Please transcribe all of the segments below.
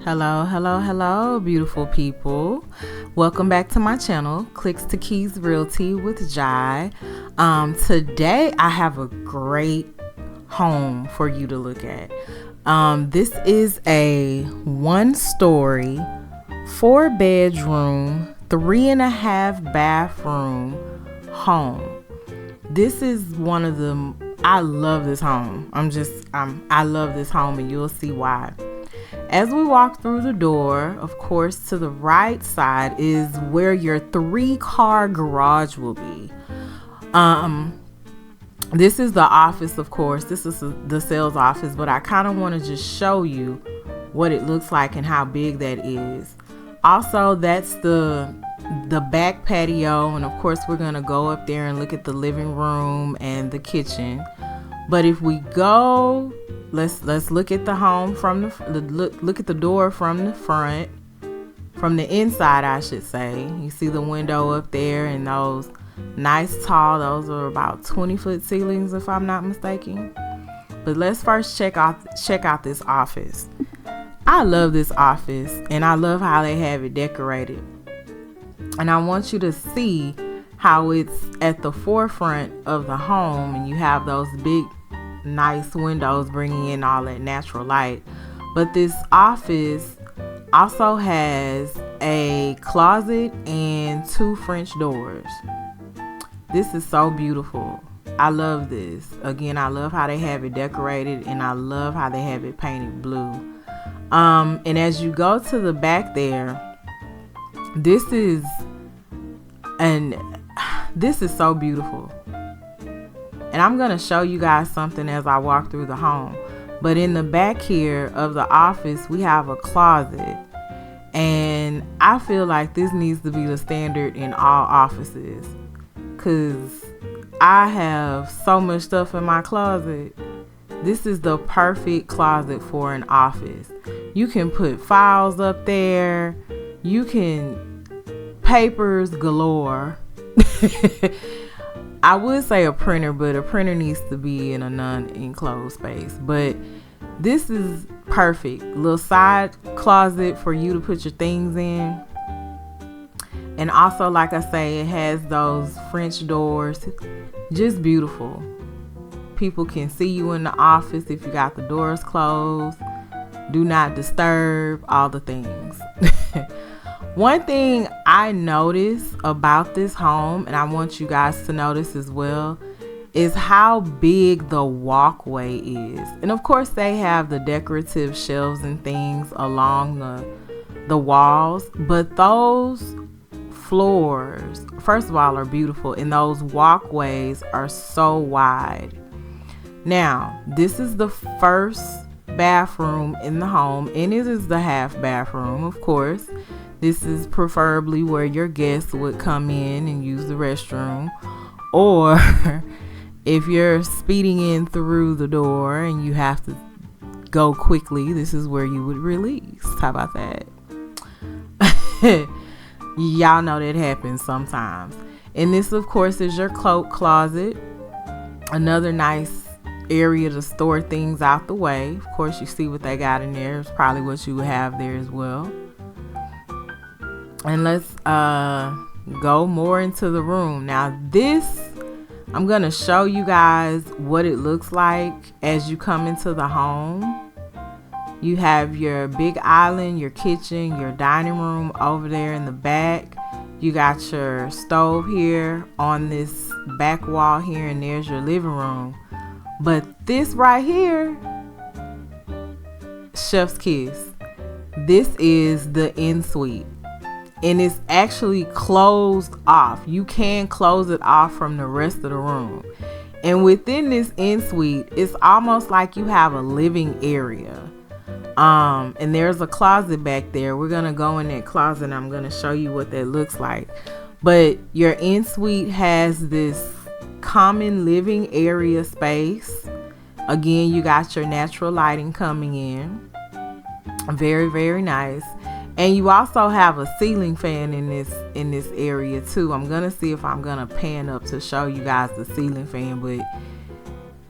Hello, hello, hello, beautiful people. Welcome back to my channel, Clicks to Keys Realty with Jai. Today I have a great home for you to look at. This is a 1-story, 4-bedroom, 3.5 bathroom home. This is one of the, I love this home. I love this home, and you'll see why. As we walk through the door, of course, to the right side is where your 3-car garage will be. This is the office, of course. This is the sales office, but I kind of want to just show you what it looks like and how big that is. Also, that's the back patio, and of course, we're going to go up there and look at the living room and the kitchen. But if we go, let's look at the home from look at the door from the front, from the inside, I should say. You see the window up there, and those nice tall, those are about 20-foot ceilings if I'm not mistaken. But let's first check out this office. I love this office, and I love how they have it decorated. And I want you to see how it's at the forefront of the home, and you have those big nice windows bringing in all that natural light. But this office also has a closet and 2 French doors. This is so beautiful. I love this. Again, I love how they have it decorated, and I love how they have it painted blue. And as you go to the back there, this is so beautiful. And I'm going to show you guys something as I walk through the home. But in the back here of the office, we have a closet. And I feel like this needs to be the standard in all offices, because I have so much stuff in my closet. This is the perfect closet for an office. You can put files up there. You can papers galore. I would say a printer, but a printer needs to be in a non-enclosed space. But this is perfect. Little side closet for you to put your things in. And also, like I say, it has those French doors. Just beautiful. People can see you in the office if you got the doors closed. Do not disturb, all the things. One thing I notice about this home, and I want you guys to notice as well, is how big the walkway is. And of course, they have the decorative shelves and things along the walls, but those floors, first of all, are beautiful, and those walkways are so wide. Now, this is the first bathroom in the home, and it is the half bathroom, of course. This is preferably where your guests would come in and use the restroom. Or if you're speeding in through the door and you have to go quickly, this is where you would release. How about that? Y'all know that happens sometimes. And this, of course, is your cloak closet. Another nice area to store things out the way. Of course, you see what they got in there. It's probably what you would have there as well. And let's go more into the room. Now this, I'm going to show you guys what it looks like as you come into the home. You have your big island, your kitchen, your dining room over there in the back. You got your stove here on this back wall here, and there's your living room. But this right here, chef's kiss. This is the Ensuite. And it's actually closed off. You can close it off from the rest of the room. And within this Ensuite, it's almost like you have a living area. And there's a closet back there. We're going to go in that closet, and I'm going to show you what that looks like. But your Ensuite has this common living area space. Again, you got your natural lighting coming in. Very, very nice. And you also have a ceiling fan in this area too. I'm gonna see if I'm gonna pan up to show you guys the ceiling fan, but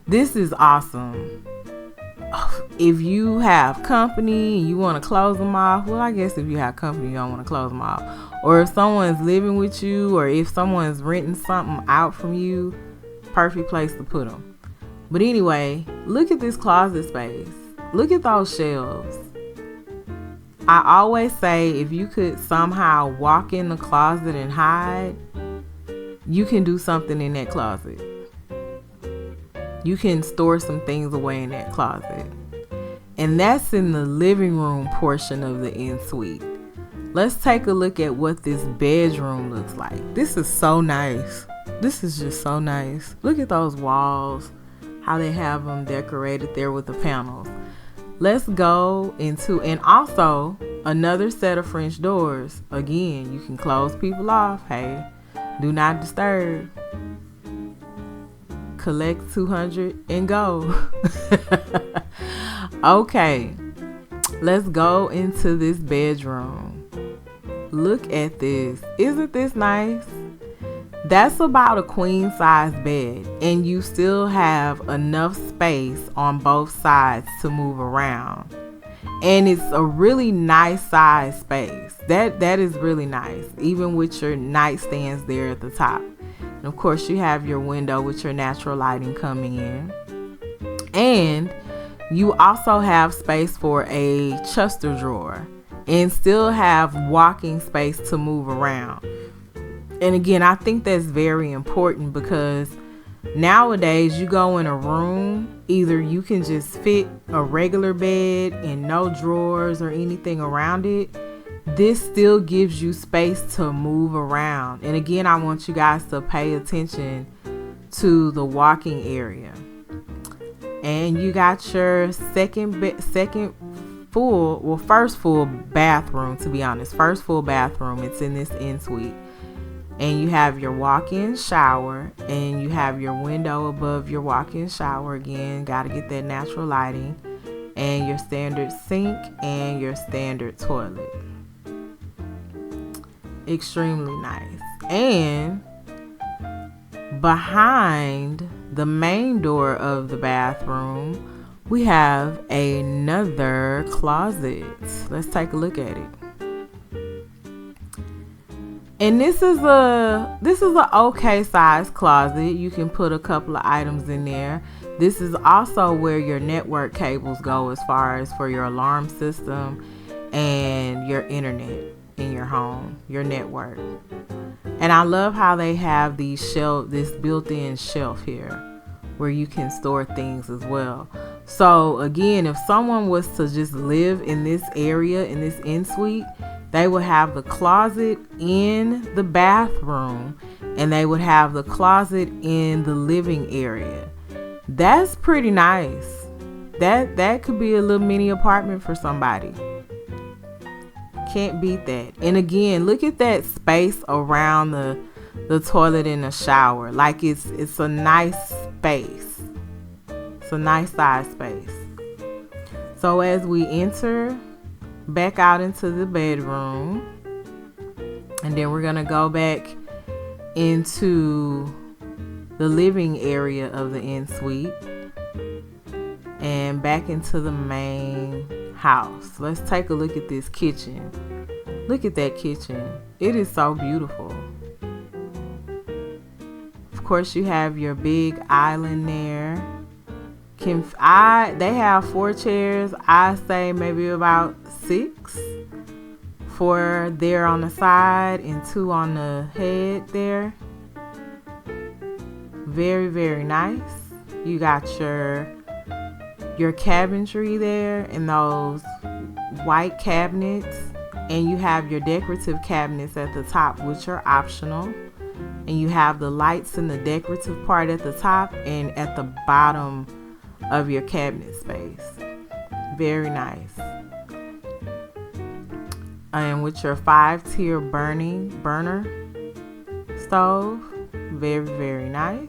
this is awesome. Oh, if you have company and you want to close them off, well, I guess if you have company, you don't want to close them off. Or if someone's living with you, or if someone's renting something out from you, perfect place to put them. But anyway, look at this closet space. Look at those shelves. I always say if you could somehow walk in the closet and hide, you can do something in that closet. You can store some things away in that closet. And that's in the living room portion of the Ensuite. Let's take a look at what this bedroom looks like. This is so nice. This is just so nice. Look at those walls, how they have them decorated there with the panels. Let's go into, and also another set of French doors. Again, you can close people off. Hey, do not disturb. Collect 200 and go. Okay, let's go into this bedroom. Look at this. Isn't this nice? That's about a queen size bed, and you still have enough space on both sides to move around. And it's a really nice size space. That is really nice, even with your nightstands there at the top. And of course, you have your window with your natural lighting coming in. And you also have space for a Chester drawer and still have walking space to move around. And again, I think that's very important because nowadays you go in a room, either you can just fit a regular bed and no drawers or anything around it. This still gives you space to move around. And again, I want you guys to pay attention to the walking area. And you got your first full bathroom, to be honest. First full bathroom. It's in this Ensuite. And you have your walk-in shower, and you have your window above your walk-in shower. Again, got to get that natural lighting, and your standard sink and your standard toilet. Extremely nice. And behind the main door of the bathroom, we have another closet. Let's take a look at it. And this is a okay size closet. You can put a couple of items in there. This is also where your network cables go, as far as for your alarm system and your internet in your home, your network. And I love how they have this built-in shelf here where you can store things as well. So again, if someone was to just live in this area, in this Ensuite, they would have the closet in the bathroom, and they would have the closet in the living area. That's pretty nice. That could be a little mini apartment for somebody. Can't beat that. And again, look at that space around the toilet and the shower. Like it's a nice space. It's a nice size space. So as we enter back out into the bedroom, and then we're gonna go back into the living area of the Ensuite and back into the main house. Let's take a look at this kitchen. Look at that kitchen. It is so beautiful. Of course, you have your big island there. They have 4 chairs. I say maybe about 6. 4 there on the side and 2 on the head there. Very, very nice. You got your cabinetry there and those white cabinets, and you have your decorative cabinets at the top, which are optional. And you have the lights in the decorative part at the top and at the bottom of your cabinet space. Very nice. And with your 5-tier burner stove, very, very nice.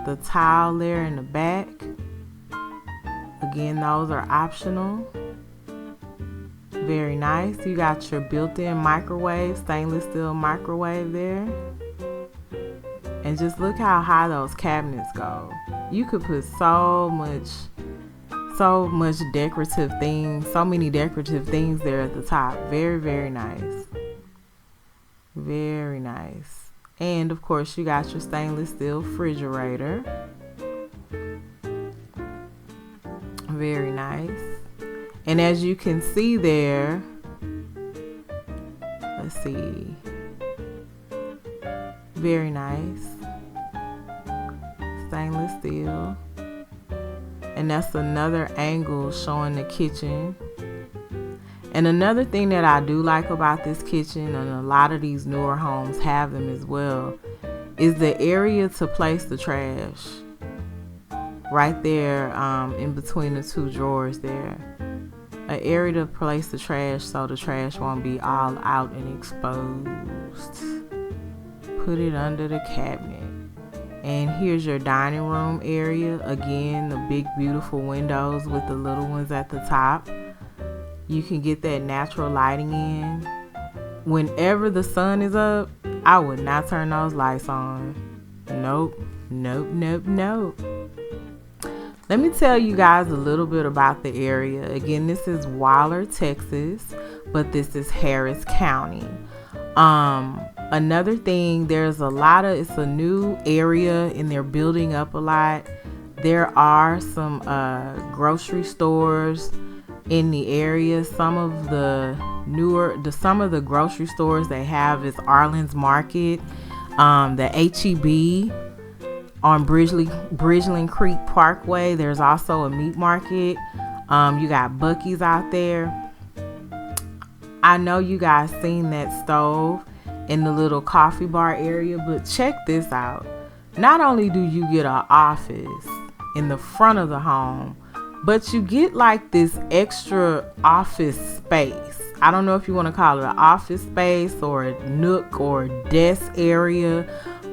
The tile there in the back, again, those are optional. Very nice. You got your built-in microwave, stainless steel microwave there. And just look how high those cabinets go. You could put so much decorative things, so many decorative things there at the top. Very, very nice. Very nice. And of course, you got your stainless steel refrigerator. Very nice. And as you can see there, let's see. Very nice. Stainless steel. And that's another angle showing the kitchen. And another thing that I do like about this kitchen, and a lot of these newer homes have them as well, is the area to place the trash. Right there, in between the two drawers there. An area to place the trash so the trash won't be all out and exposed. Put it under the cabinet. And here's your dining room area. Again, the big beautiful windows with the little ones at the top. You can get that natural lighting in. Whenever the sun is up, I would not turn those lights on. Nope. Let me tell you guys a little bit about the area. Again, this is Waller, Texas, but this is Harris County. Another thing, it's a new area and they're building up a lot. There are some grocery stores in the area. Some of the grocery stores they have is Arlen's Market, the H-E-B on Bridgeland Creek Parkway. There's also a meat market. You got Buc-ee's out there. I know you guys seen that stove in the little coffee bar area, but check this out. Not only do you get an office in the front of the home, but you get like this extra office space. I don't know if you want to call it an office space or a nook or desk area,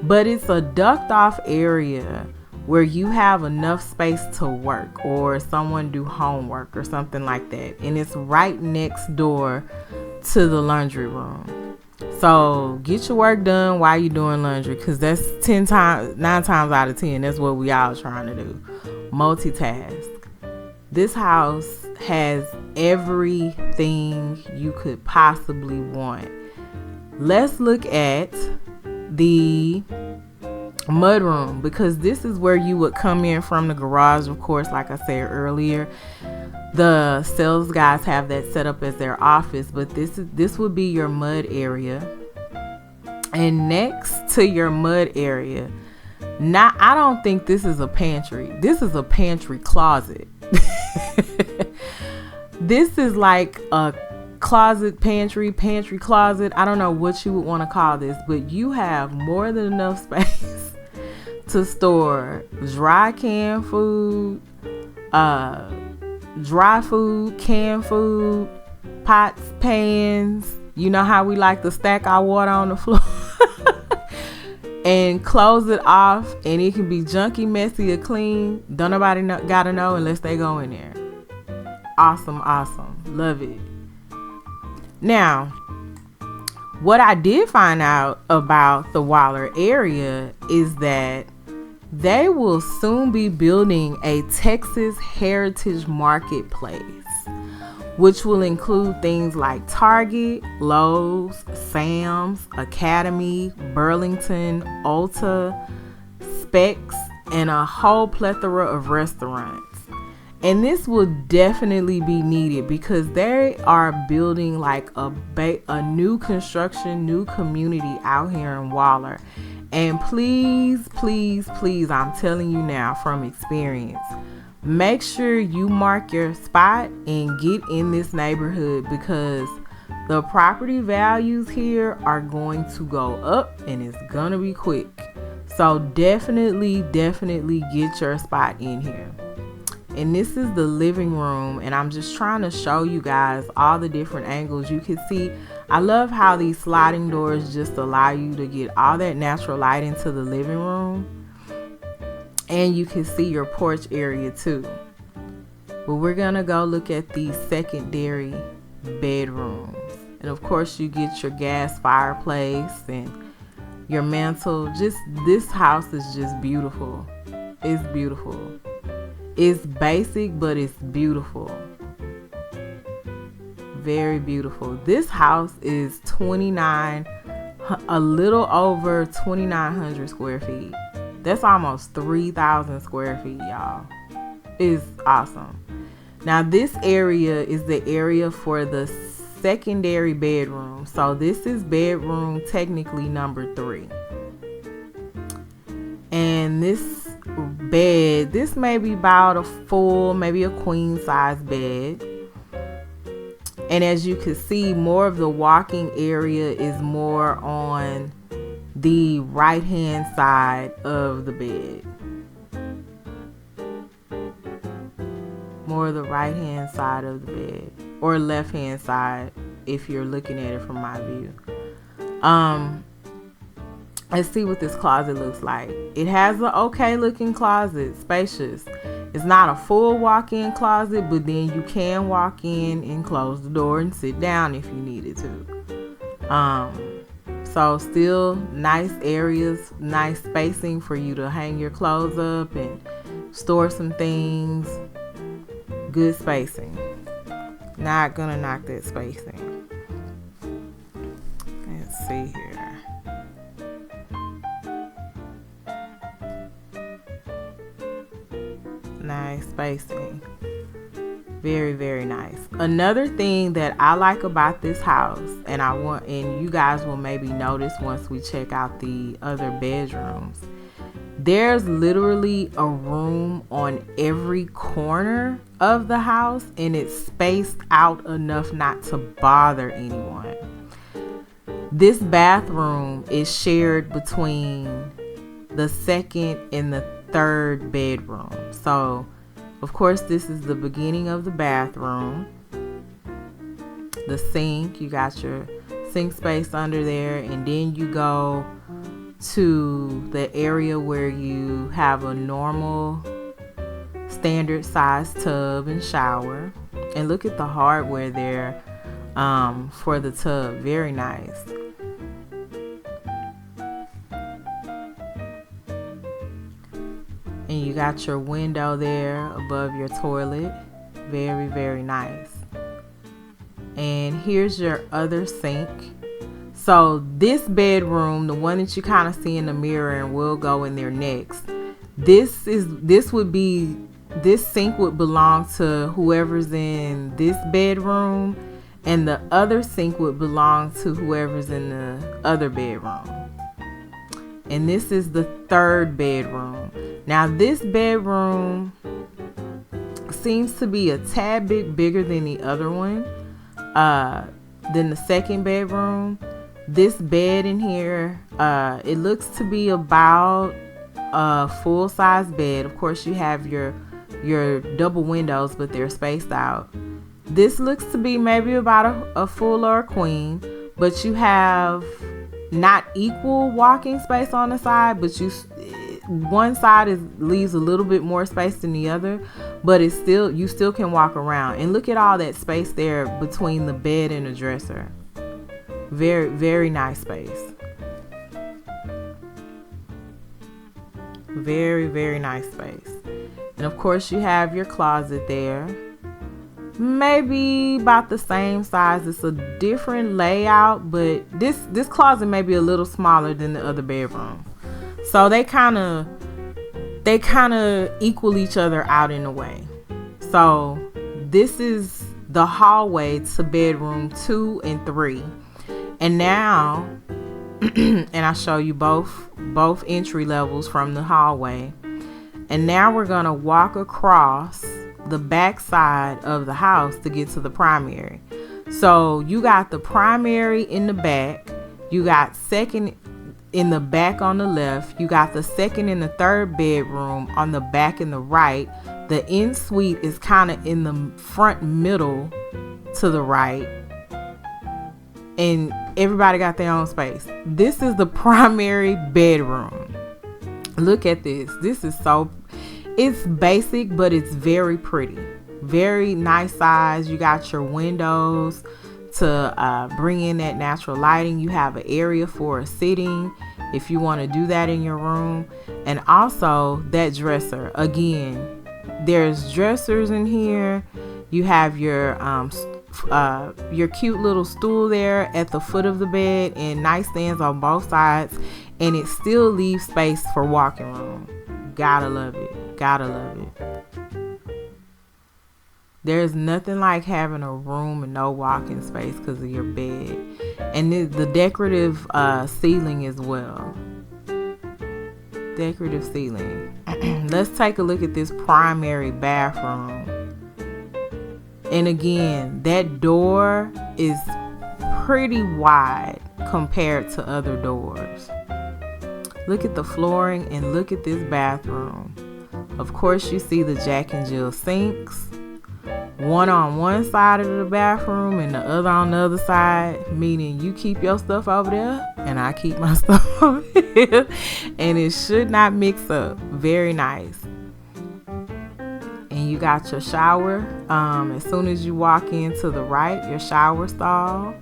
but it's a ducked off area where you have enough space to work or someone do homework or something like that. And it's right next door to the laundry room. So get your work done while you're doing laundry, because that's 9 times out of 10, that's what we all trying to do. Multitask. This house has everything you could possibly want. Let's look at the mudroom, because this is where you would come in from the garage. Of course, like I said earlier, the sales guys have that set up as their office, but this would be your mud area. And next to your mud area, I don't think this is a pantry. This is a pantry closet. This is like a closet, pantry closet. I don't know what you would want to call this, but you have more than enough space to store dry canned food, dry food, canned food, pots, pans. You know how we like to stack our water on the floor and close it off, and it can be junky, messy, or clean. Don't nobody gotta know unless they go in there. Awesome. Love it. Now, what I did find out about the Waller area is that they will soon be building a Texas Heritage Marketplace, which will include things like Target, Lowe's, Sam's, Academy, Burlington, Ulta, Specs, and a whole plethora of restaurants. And this will definitely be needed because they are building like a new construction, new community out here in Waller. And please, I'm telling you now from experience, make sure you mark your spot and get in this neighborhood, because the property values here are going to go up and it's gonna be quick. So definitely get your spot in here. And this is the living room, and I'm just trying to show you guys all the different angles you can see. I love how these sliding doors just allow you to get all that natural light into the living room. And you can see your porch area too. But we're gonna go look at the secondary bedrooms. And of course you get your gas fireplace and your mantle. Just this house is just beautiful. It's beautiful. It's basic, but it's beautiful. Very beautiful. This house is a little over 2,900 square feet. That's almost 3,000 square feet, y'all. It's awesome. Now, this area is the area for the secondary bedroom. So this is bedroom technically number 3. And this bed, this may be about a full, maybe a queen size bed. And as you can see, more of the walking area is more on the right hand side of the bed. More of the right hand side of the bed, or left hand side if you're looking at it from my view. Let's see what this closet looks like. It has an okay looking closet, spacious. It's not a full walk-in closet, but then you can walk in and close the door and sit down if you needed to. So still nice areas, nice spacing for you to hang your clothes up and store some things. Good spacing. Not gonna knock that spacing. Let's see here. Nice spacing. Very, very nice. Another thing that I like about this house, and you guys will maybe notice once we check out the other bedrooms, there's literally a room on every corner of the house, and it's spaced out enough not to bother anyone. This bathroom is shared between the second and the third bedroom. So of course this is the beginning of the bathroom. The sink, you got your sink space under there, and then you go to the area where you have a normal standard size tub and shower. And look at the hardware there for the tub. Very nice. And you got your window there above your toilet. Very, very nice. And here's your other sink. So this bedroom, the one that you kind of see in the mirror, and we'll go in there next. This sink would belong to whoever's in this bedroom, and the other sink would belong to whoever's in the other bedroom. And this is the third bedroom. Now this bedroom seems to be a tad bit bigger than the other one, than the second bedroom. This bed in here, it looks to be about a full size bed. Of course you have your double windows, but they're spaced out. This looks to be maybe about a full or a queen, but you have not equal walking space on the side, but one side leaves a little bit more space than the other, but you still can walk around. And look at all that space there between the bed and the dresser. Very, very nice space. Very, very nice space. And of course you have your closet there. Maybe about the same size. It's a different layout, but this closet may be a little smaller than the other bedroom. So they kind of equal each other out in a way. So this is the hallway to bedroom 2 and 3. And now, and I'll show you both entry levels from the hallway. And now we're gonna walk across the back side of the house to get to the primary. So you got the primary in the back, you got second in the back on the left, you got the second and the third bedroom on the back and the right. The ensuite is kind of in the front middle to the right, and everybody got their own space. This is the primary bedroom. Look at this. It's basic, but it's very pretty. Very nice size. You got your windows to bring in that natural lighting. You have an area for a sitting if you want to do that in your room. And also that dresser. Again, there's dressers in here. You have your cute little stool there at the foot of the bed and nightstands on both sides, and it still leaves space for walking room. Gotta love it. Gotta love it. There's nothing like having a room and no walking space because of your bed. And the decorative ceiling as well. Decorative ceiling. Let's take a look at this primary bathroom. And again, that door is pretty wide compared to other doors. Look at the flooring and look at this bathroom. Of course, you see the Jack and Jill sinks. One on one side of the bathroom and the other on the other side, meaning you keep your stuff over there and I keep my stuff over here, and it should not mix up. Very nice. And you got your shower. As soon as you walk in to the right, your shower stall,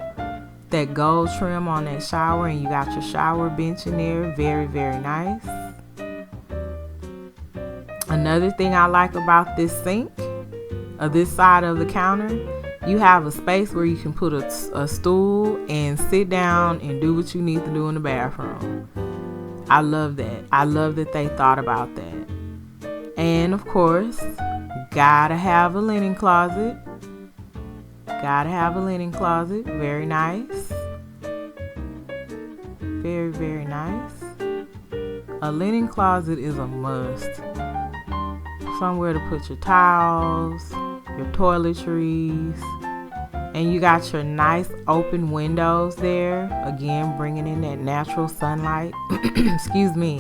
that gold trim on that shower, and you got your shower bench in there. Very, very nice. Another thing I like about this sink, this side of the counter, you have a space where you can put a stool and sit down and do what you need to do in the bathroom. I love that. I love that they thought about that. And of course, gotta have a linen closet. Gotta have a linen closet. Very nice. Very, very nice. A linen closet is a must. Somewhere to put your towels, your toiletries, and you got your nice open windows there, again bringing in that natural sunlight. Excuse me.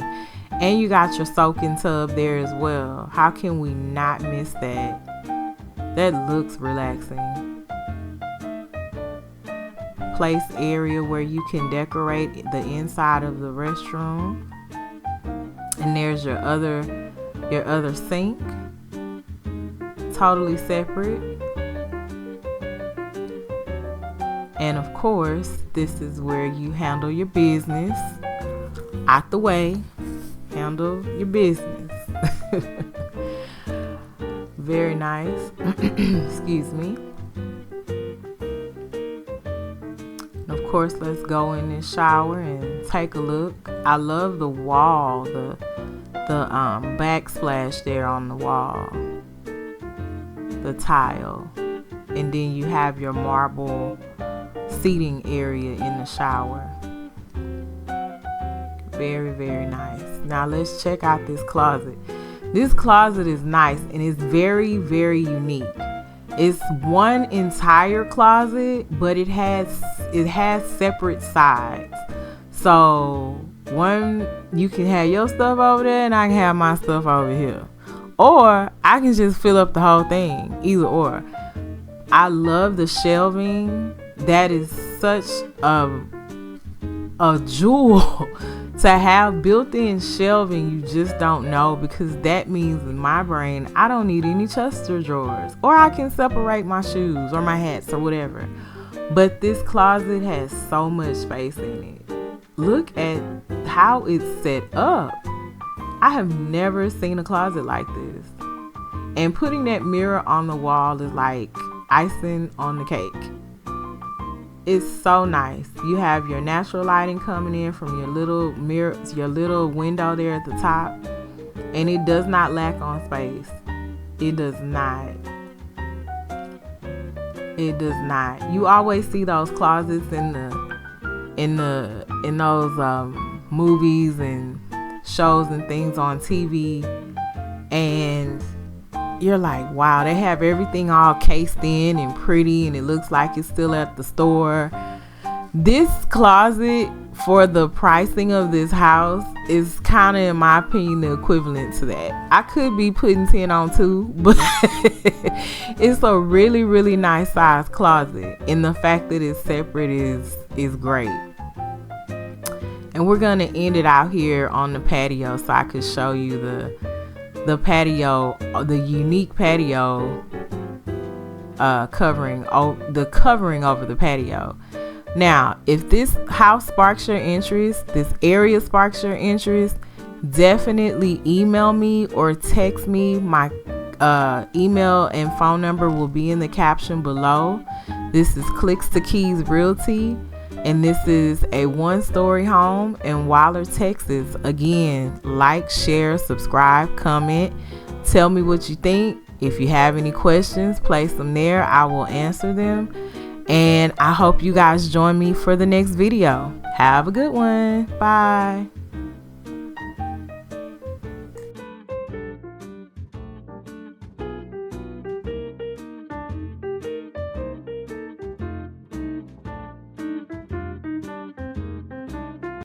And you got your soaking tub there as well. How can we not miss that? That looks relaxing. Place area where you can decorate the inside of the restroom. And there's your other sink, totally separate. And of course, this is where you handle your business. Out the way, handle your business. Very nice. Excuse me. And of course, let's go in this shower and take a look. I love the wall, the backsplash there on the wall, the tile, and then you have your marble seating area in the shower. Very, very nice. Now let's check out this closet. This closet is nice and it's very, very unique. It's one entire closet, but it has separate sides. So one, you can have your stuff over there and I can have my stuff over here. Or I can just fill up the whole thing. Either or. I love the shelving. That is such a jewel to have built-in shelving. You just don't know, because that means in my brain I don't need any chest of drawers, or I can separate my shoes or my hats or whatever. But this closet has so much space in it. Look at how it's set up. I have never seen a closet like this. And putting that mirror on the wall is like icing on the cake. It's so nice. You have your natural lighting coming in from your little mirror, your little window there at the top. And it does not lack on space. It does not. It does not. You always see those closets in those movies and shows and things on TV, and you're like, wow, they have everything all cased in and pretty, and it looks like it's still at the store. This closet, for the pricing of this house, is kind of, in my opinion, the equivalent to that. I could be putting 10 on 2, but it's a really, really nice size closet, and the fact that it's separate is great. And we're gonna end it out here on the patio so I could show you the patio, the unique patio covering over the patio. Now, if this house sparks your interest, this area sparks your interest, definitely email me or text me. My email and phone number will be in the caption below. This is Clicks to Keys Realty, and this is a 1-story home in Waller, Texas. Again, like, share, subscribe, comment, tell me what you think. If you have any questions, place them there. I will answer them. And I hope you guys join me for the next video. Have a good one. Bye.